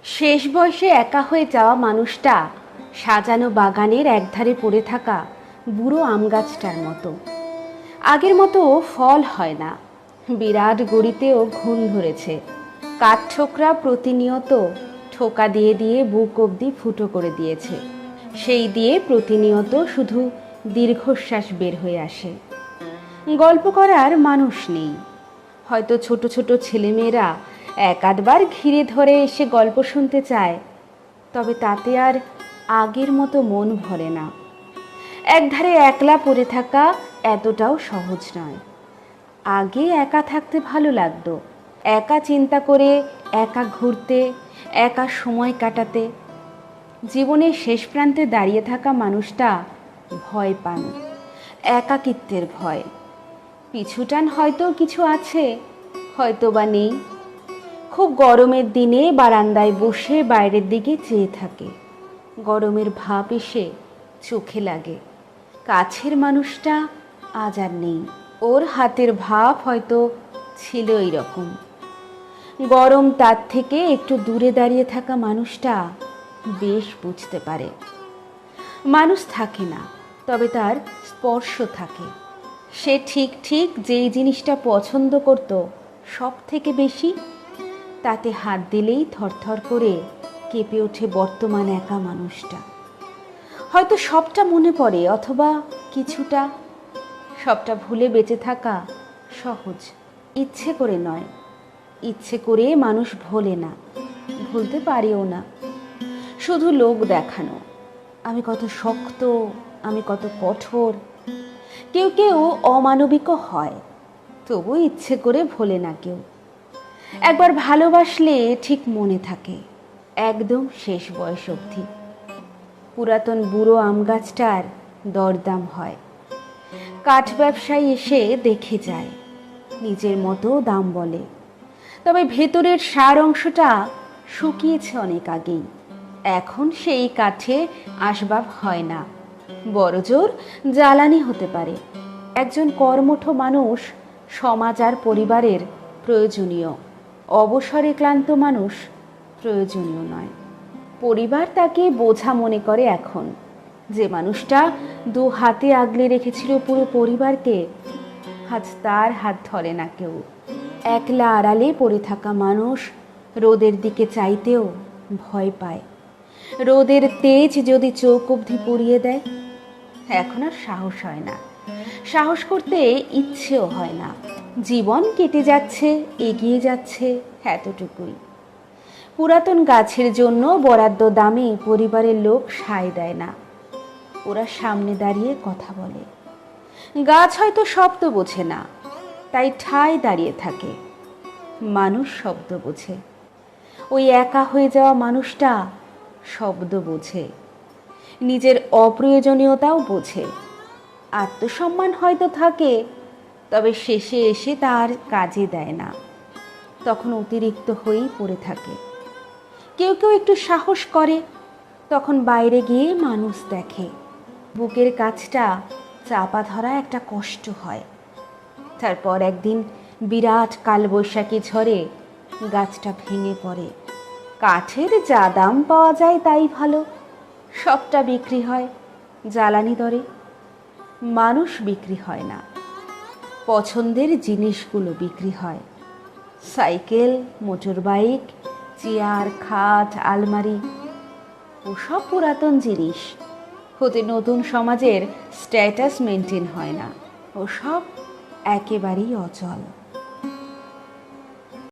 শেষ বয়সে একা হয়ে যাওয়া মানুষটা সাজানো বাগানের একধারে পড়ে থাকা বুড়ো আম গাছটার মতো। আগের মতো ফল হয় না, বিরাট গড়িতেও ঘুণ ধরেছে। কাঠঠোকরা প্রতিনিয়ত ঠোকা দিয়ে দিয়ে বুক অবধি ফুটো করে দিয়েছে। সেই দিয়ে প্রতিনিয়ত শুধু দীর্ঘশ্বাস বের হয়ে আসে। গল্প করার মানুষ নেই। হয়তো ছোট ছোট ছেলেমেয়েরা এক আধবার ঘিরে ধরে এসে গল্প শুনতে চায়, তবে তাতে আর আগের মতো মন ভরে না। একধারে একলা পড়ে থাকা এতটাও সহজ নয়। আগে একা থাকতে ভালো লাগতো, একা চিন্তা করে, একা ঘুরতে, একা সময় কাটাতে। জীবনের শেষ প্রান্তে দাঁড়িয়ে থাকা মানুষটা ভয় পান, একাকিত্বের ভয়। পিছুটান হয়তো কিছু আছে, হয়তো বা নেই। খুব গরমের দিনে বারান্দায় বসে বাইরের দিকে চেয়ে থাকে। গরমের ভাপ এসে চোখে লাগে। কাছের মানুষটা আজ আর নেই। ওর হাতের ভাপ হয়তো ছিল এইরকম। গরম তার থেকে একটু দূরে দাঁড়িয়ে থাকা মানুষটা বেশ বুঝতে পারে। মানুষ থাকে না, তবে তার স্পর্শ থাকে। সে ঠিক ঠিক যেই জিনিসটা পছন্দ করত সব থেকে বেশি, তাতে হাত দিলেই থরথর করে কেঁপে ওঠে বর্তমান একা মানুষটা। হয়তো সবটা মনে পড়ে, অথবা কিছুটা। সবটা ভুলে বেঁচে থাকা সহজ, ইচ্ছে করে নয়। ইচ্ছে করে মানুষ ভোলে না, ভুলতে পারেও না। শুধু লোক দেখানো, আমি কত শক্ত, আমি কত কঠোর। কেউ কেউ অমানবিকও হয়, তবু ইচ্ছে করে ভোলে না কেউ। একবার ভালোবাসলে ঠিক মনে থাকে, একদম শেষ বয়স অবধি। পুরাতন বুড়ো আম গাছটার দরদাম হয়। কাঠ ব্যবসায়ী এসে দেখে যায়, নিজের মতো দাম বলে, তবে ভেতরের সার অংশটা শুকিয়েছে অনেক আগেই। এখন সেই কাঠে আসবাব হয় না, বড়জোর জ্বালানি হতে পারে। একজন কর্মঠ মানুষ সমাজ আর পরিবারের প্রয়োজনীয়, অবসরে ক্লান্ত মানুষ প্রয়োজনীয় নয়। পরিবার তাকে বোঝা মনে করে এখন। যে মানুষটা দু হাতে আগলে রেখেছিল পুরো পরিবারকে, আজ তার হাত ধরে না কেউ। একলা আড়ালে পড়ে থাকা মানুষ রোদের দিকে চাইতেও ভয় পায়। রোদের তেজ যদি চোখ অবধি পুড়িয়ে দেয়, এখন আর সাহস হয় না, সাহস করতে ইচ্ছেও হয় না। জীবন কেটে যাচ্ছে, এগিয়ে যাচ্ছে, এতটুকুই। পুরাতন গাছের জন্য বরাদ্দ দামে পরিবারের লোক সায় দেয় না। ওরা সামনে দাঁড়িয়ে কথা বলে। গাছ হয়তো শব্দ বোঝে না, তাই ঠায় দাঁড়িয়ে থাকে। মানুষ শব্দ বোঝে। ওই একা হয়ে যাওয়া মানুষটা শব্দ বোঝে, নিজের অপ্রয়োজনীয়তাও বোঝে। আত্মসম্মান হয়তো থাকে, তবে শেষে এসে তার কাজে দেয় না। তখন অতিরিক্ত হয়েই পড়ে থাকে। কেউ কেউ একটু সাহস করে, তখন বাইরে গিয়ে মানুষ দেখে। বুকের কাছটা চাপা ধরা একটা কষ্ট হয়। তারপর একদিন বিরাট কালবৈশাখী ঝড়ে গাছটা ভেঙে পড়ে। কাঠের যা দাম পাওয়া যায় তাই ভালো, সবটা বিক্রি হয় জ্বালানি দরে। মানুষ বিক্রি হয় না, পছন্দের জিনিসগুলো বিক্রি হয়। সাইকেল, মোটর বাইক, চেয়ার, খাট, আলমারি, ওসব পুরাতন জিনিস। হতে নতুন সমাজের স্ট্যাটাস মেনটেন হয় না, ওসব একেবারেই অচল।